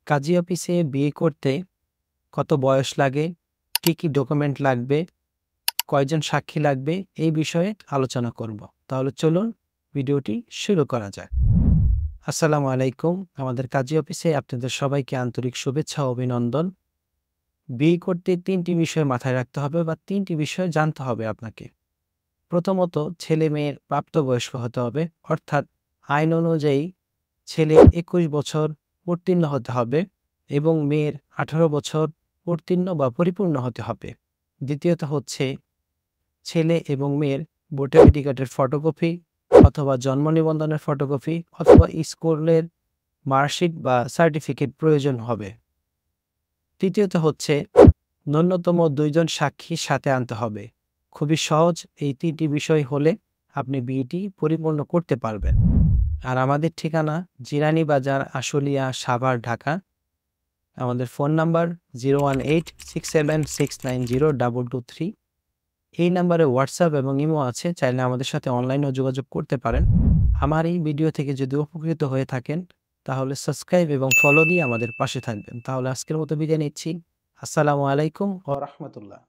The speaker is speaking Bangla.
কাজী অফিসে বিয়ে করতে কত বয়স লাগে, কি কি ডকুমেন্ট লাগবে, কয়জন সাক্ষী লাগবে এই বিষয়ে আলোচনা করব। তাহলে চলুন ভিডিওটি শুরু করা যাক। আসসালামু আলাইকুম। আমাদের কাজী অফিসে আপনাদের সবাইকে আন্তরিক শুভেচ্ছা ও অভিনন্দন। বিয়ে করতে ৩টি বিষয় মাথায় রাখতে হবে বা ৩টি বিষয় জানতে হবে আপনাকে। প্রথমত, ছেলে মেয়ের প্রাপ্তবয়স্ক হতে হবে, অর্থাৎ আইন অনুযায়ী ছেলে ২১ বছর উত্তীর্ণ হতে হবে এবং মেয়ের ১৮ বছর উত্তীর্ণ বা পরিপূর্ণ হতে হবে। দ্বিতীয়ত হচ্ছে, ছেলে এবং মেয়ের ভোটার আইডি কার্ডের ফটোকপি অথবা জন্ম নিবন্ধনের ফটোকপি অথবা স্কুলের মার্কশিট বা সার্টিফিকেট প্রয়োজন হবে। তৃতীয়ত হচ্ছে, ন্যূনতম ২ জন সাক্ষী সাথে আনতে হবে। খুবই সহজ, এই ৩টি বিষয় হলে আপনি বিয়েটি পরিপূর্ণ করতে পারবেন। আর আমাদের ঠিকানা জিরানী বাজার, আশুলিয়া, সাভার, ঢাকা। আমাদের ফোন নাম্বার 01867690223। এই নাম্বারে হোয়াটসঅ্যাপ এবং ইমো আছে, চাইলে আমাদের সাথে অনলাইনেও যোগাযোগ করতে পারেন। আমার এই ভিডিও থেকে যদি উপকৃত হয়ে থাকেন তাহলে সাবস্ক্রাইব এবং ফলো দিয়ে আমাদের পাশে থাকবেন। তাহলে আজকের মতো বিদায় নিচ্ছি। আসসালামু আলাইকুম ওয়া রাহমাতুল্লাহ।